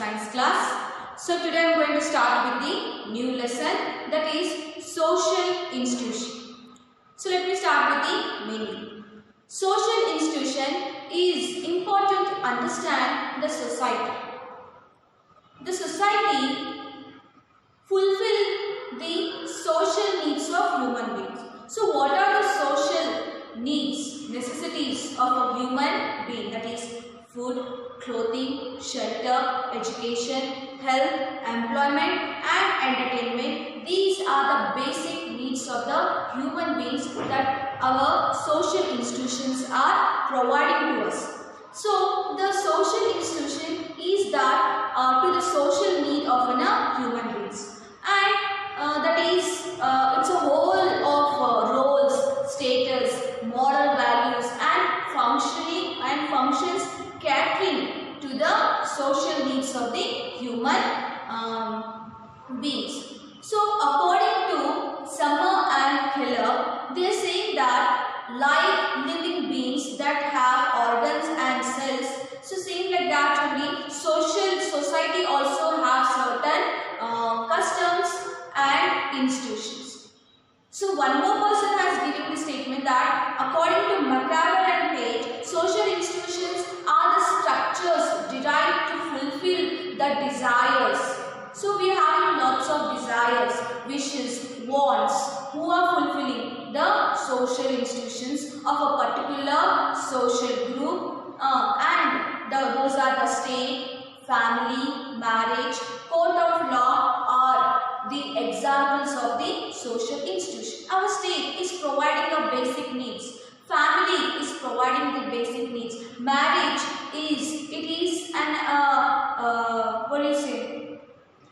science class. So today I am going to start with the new lesson, that is social institution. So let me start with the meaning. Social institution is important to understand the society. The society fulfill the social needs of human beings. So what are the social needs, necessities of a human being? That is food, clothing, shelter, education, health, employment and entertainment. These are the basic needs of the human beings that our social institutions are providing to us. So the social institution is that to the social need of human beings, and that is it's a whole of roles, status, moral values and functioning and functions catering to the social needs of the human beings. So according to Summer and Keller, they are saying that like living beings that have organs and cells, so same like that only society also have certain customs and institutions. So one more person has given the statement that according to McCaver and Page, social institutions are the structures derived to fulfill the desires. So we are having lots of desires, wishes, wants, who are fulfilling the social institutions of a particular social group, and those are the state, family, marriage, court of law are the examples of the social institution. Our state is providing the basic needs. Family is providing the basic needs. Marriage is an what do you say?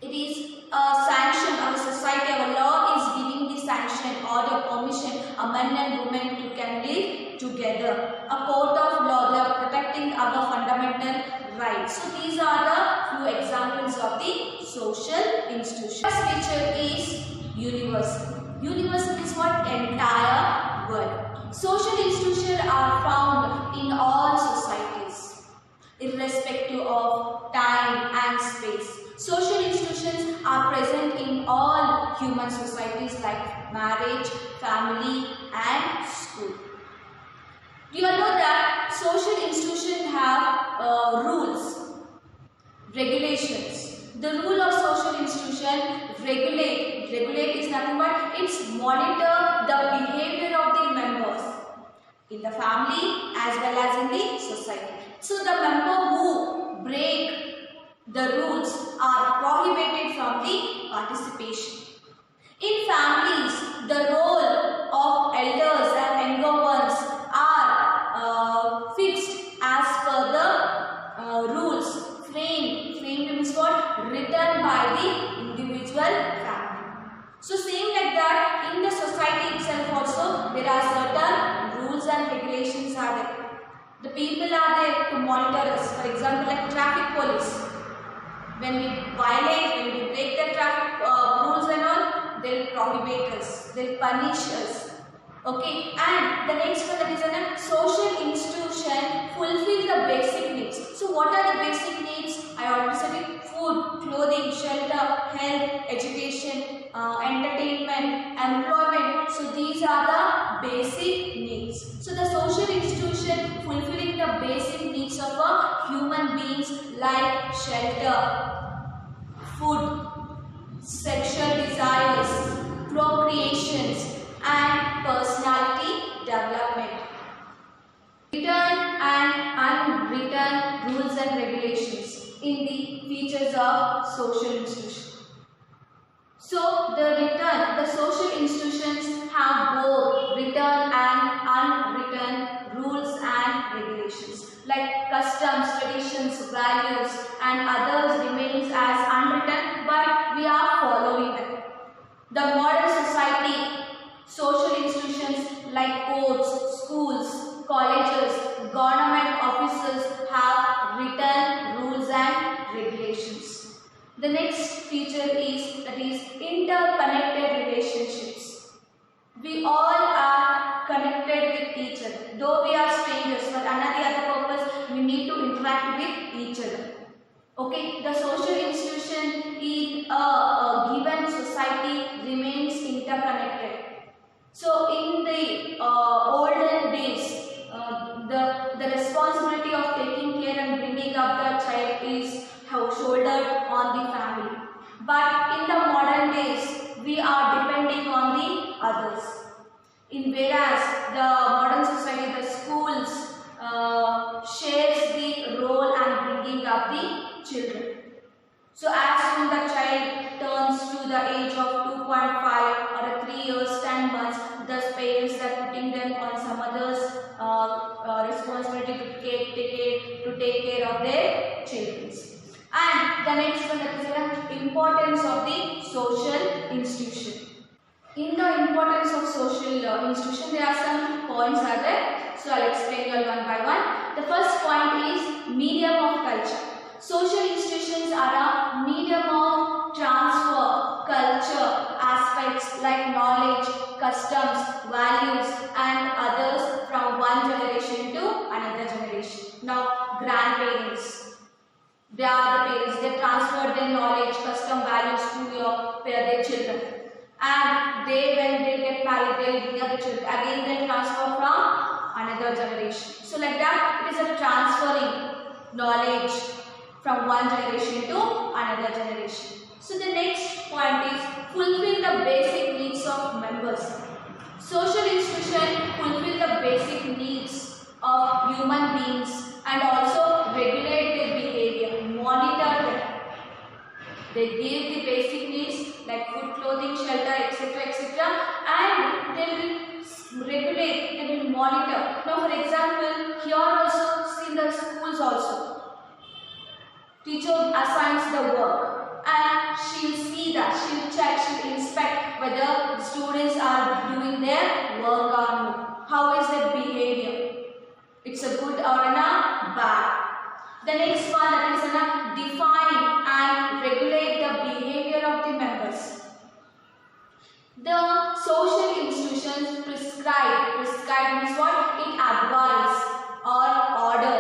It is a sanction of the society. Our law is giving the sanction or the permission a man and woman to can live together. A court of law, they are protecting our fundamental rights. So these are the few examples of the social institution. First picture is universal. Universal is what? Entire world. Social institutions are found in all societies, irrespective of time and space. Social institutions are present in all human societies like marriage, family and school. Do you all know that social institutions have rules, regulations? The rule of social institution regulate is nothing but it's monitor the behavior of the members in the family as well as in the society. So the member who break the rules are prohibited from the participation. In families, the role of elders and younger ones are fixed as per the rules framed means what? Written by the individual family. So same like that in the society itself also there are certain rules and regulations are there. The people are there to monitor us. For example, like traffic police. When we violate, when we break the traffic rules and all, they'll prohibit us, they'll punish us. Okay, and the next one, that is a social institution fulfill the basic needs. So what are the basic needs? I already said it: food, clothing, shelter, health, education, entertainment, employment. So these are the basic needs. So the social institution fulfilling the basic needs of a human beings like shelter, food, sexual desires, procreations and personality development. Written and unwritten rules and regulations in the features of social institution. So the social institutions have both written and unwritten rules and regulations. Like customs, traditions, values and others remains as unwritten, but we are following them. The modern society, social institutions like courts, schools, colleges, government offices have written rules and regulations. The next feature is interconnected relationships. We all are connected with each other. Though we are strangers, but under the other purpose, we need to interact with each other. Okay, the social institution in a given society remains interconnected. So in the olden days, the responsibility of taking care and bringing up the child is shouldered on the family. But in the modern days, we are depending on the others. Whereas the modern society, the schools shares the role and bringing up the children. So as soon the child turns to the age of 2.5 or 3 years, 10 months, the parents are putting them on some others responsibility to take care of their children. And the next one is the importance of the social institution. In the importance of social institution, there are some points are there. So I'll explain you one by one. The first point is medium of culture. Social institutions are a medium of transfer culture aspects like knowledge, customs, values and others from one generation to another generation. Now grandparents, they are the parents, they transfer their knowledge, custom, values to their children. And they, when they get married, they will bring up the children. Again, they transfer from another generation. So like that, it is a transferring knowledge from one generation to another generation. So the next point is fulfill the basic needs of members. Social institutions fulfill the basic needs of human beings and also regulate their behavior, monitor them. They give the basic needs like food, clothing, shelter, etc. and they will regulate, they will monitor. Now for example, here also in the schools also, teacher assigns the work and she will see that, she will check, she will inspect whether the students are doing their work or not. How is their behavior? It's a good or a bad. The next one, that is define and regulate the behavior of the members. The social institutions prescribe means what? It advise or order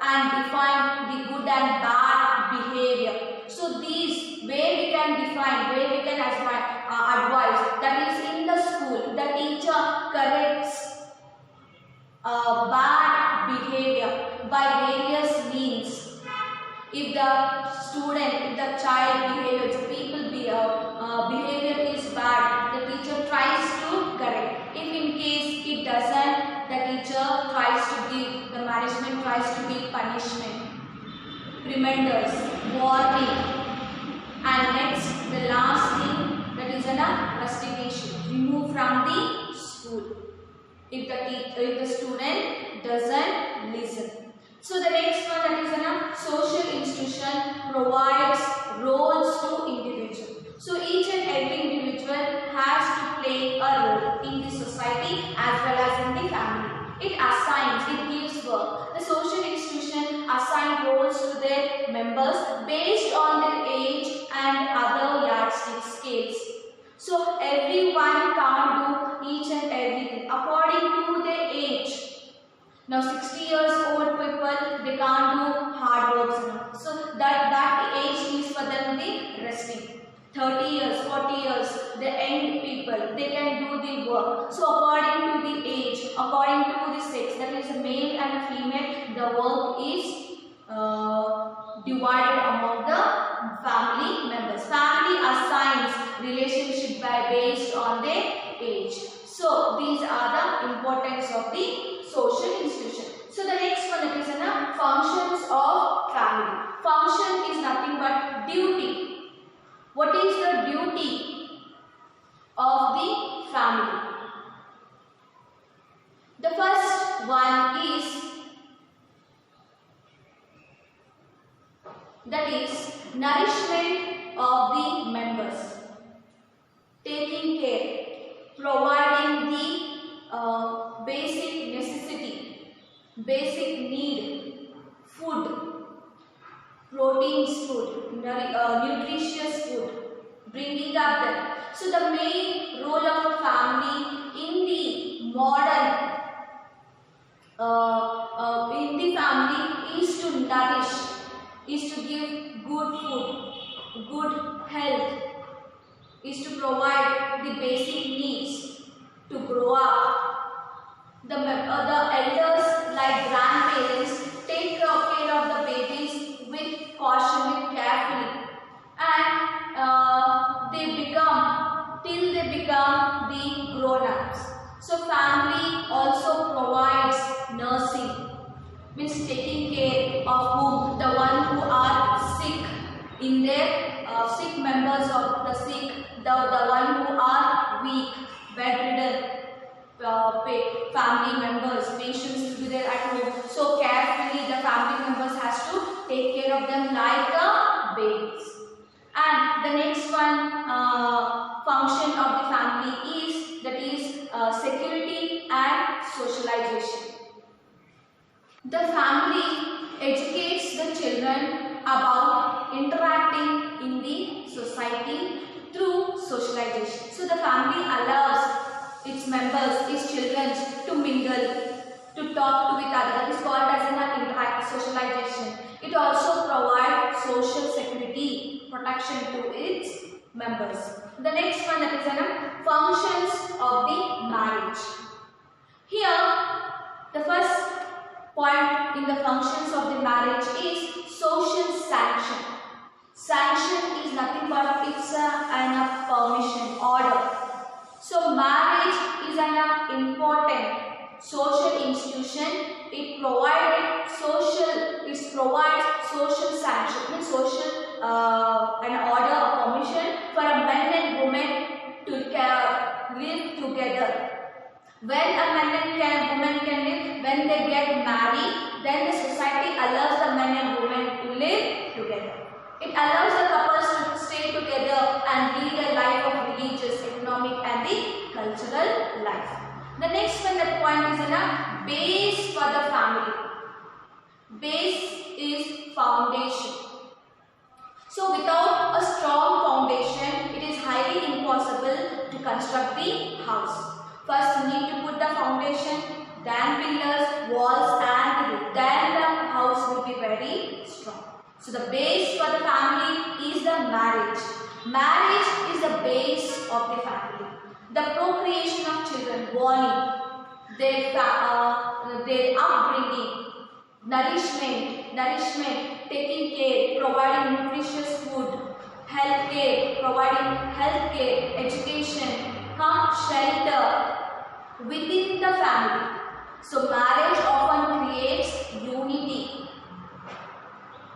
and define the good and bad behavior. So these, where we can define, where we can advise, that is in the school, the teacher corrects bad behavior by various means. If the student, if the child behavior, the people behavior is bad, the teacher tries to correct. If in case it doesn't, the teacher tries to give, the management tries to give punishment, reminders, warning. And next, the last thing, that is an investigation, remove from the school if the student doesn't listen. So the next one, that is a social institution provides roles to individual. So each and every individual has to play a role in the society as well as in the family. It assigns, it gives work. The social institution assign roles to their members based on their age and other yardstick scales. So everyone can't do each and everything according to their age. Now 60 years old people, they can't do hard work. So that age is for them the resting. 30 years, 40 years, the young people, they can do the work. So according to the age, according to the sex, that is a male and a female, the work is divided among the family members. Family assigns relationship based on their age. So these are the importance of the social institution. So the next one, that is functions of family. Function is nothing but duty. What is the duty of the family? The first one is, that is nourishment of the members, taking care, providing the basic necessity, basic need, food, proteins food, nutritious food, bringing up them. So the main role of a family in the modern in the family is is to give good food, good health, is to provide the basic needs to grow up. The elders like grandparents take care of the babies with caution, with carefully, and they become the grown-ups. So family also provides nursing, means taking care of whom, the one who are sick, in their sick members of the sick, the one who are weak, bedridden, family members, patients to be there at home. So carefully the family members has to take care of them like the babies. And the next one function of the family is, that is security and socialization. The family educates the children about interacting in the society through socialization. So the family allows its members, its children to mingle, to talk with others. That is called as an interact socialization. It also provides social security, protection to its members. The next one, that is functions of the marriage. Here, the first point in the functions of the marriage is social sanction. Sanction is nothing but it's an permission, order. So marriage is an important social institution. It provides social sanction, means social an order of permission for a man and woman to live together. When a man and woman can live, when they get married, then the society allows the man and woman to live together. It allows the couples to stay together and lead a life of religious, economic and the cultural life. The next one, that point is a base for the family. Base is foundation. So without a strong foundation, it is highly impossible to construct the house. First you need to put the foundation, then pillars, walls and roof. Then the house will be very strong. So the base for the family is the marriage. Marriage is the base of the family. The procreation of children, born, their upbringing, nourishment, taking care, providing nutritious food, health care, providing health care, education, shelter within the family. So marriage often creates unity.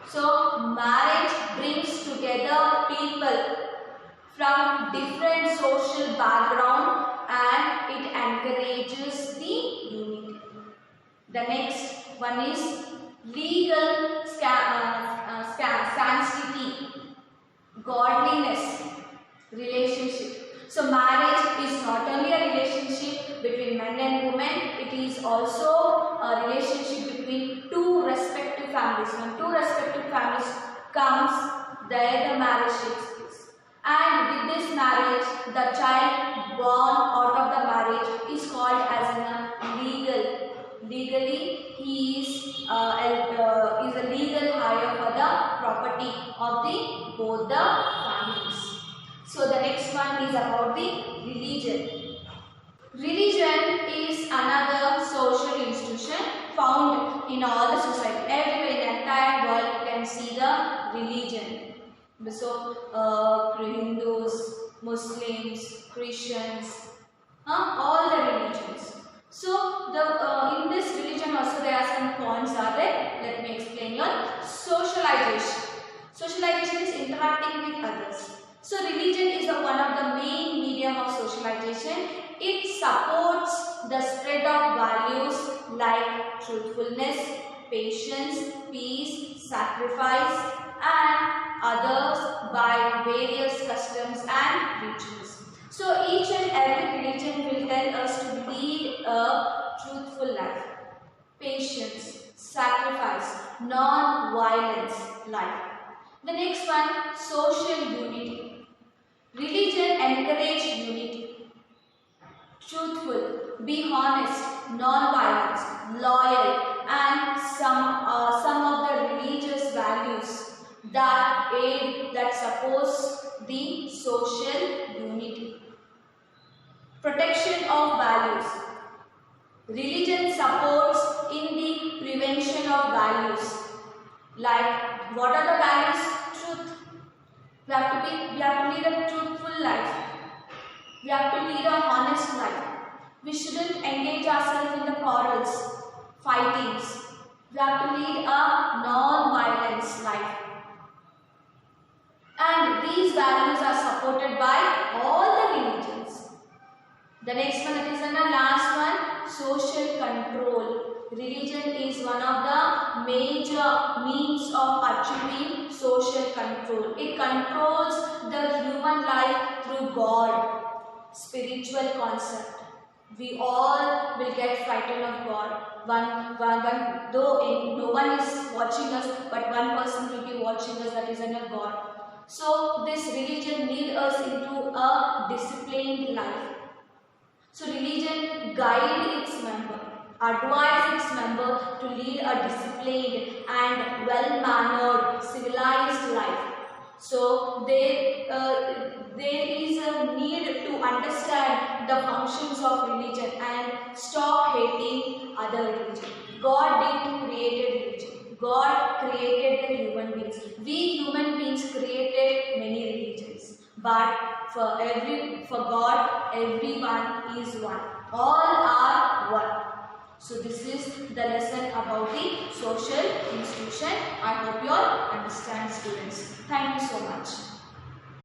So marriage brings together people from different social background and it encourages the unity. The next one is legal sanctity, godliness, relationship. So marriage is not only a relationship between man and woman, it is also a relationship between two respective families. When two respective families comes, there the marriage takes place. And with this marriage, the child born out of the marriage is called as a legal. Legally, he is a legal hire for the property of both the families. So the next one is about the religion. Religion is another social institution found in all the society. Everywhere in the entire world you can see the religion. So Hindus, Muslims, Christians, all the religions. So in this religion also there are some points are there. Let me explain you. Socialization. Socialization is interacting with others. So religion is one of the main medium of socialization. It supports the spread of values like truthfulness, patience, peace, sacrifice and others by various customs and rituals. So each and every religion will tell us to lead a truthful life, patience, sacrifice, non-violence life. The next one, social unity. Religion encourages unity, truthful, be honest, non-violence, loyal, and some of the religious values that aid, that supports the social unity. Protection of values. Religion supports in the prevention of values. Like, what are the values? Truth. We have to lead a truthful life. We have to lead a honest life. We shouldn't engage ourselves in the quarrels, fightings. We have to lead a non-violence life. And these values are supported by all the religions. The next one, that is the last one, social control. Religion is one of the major means of achieving social control. It controls the human life through God. Spiritual concept. We all will get frightened of God. Though no one is watching us, but one person will be watching us, that is a God. So this religion leads us into a disciplined life. So religion guides its member, advise its member to lead a disciplined and well-mannered, civilized life. So there is a need to understand the functions of religion and stop hating other religion. God didn't create religion. God created the human beings. We human beings created many religions. But for God, everyone is one. All are one. So this is the lesson about the social institution. I hope you all understand, students. Thank you so much.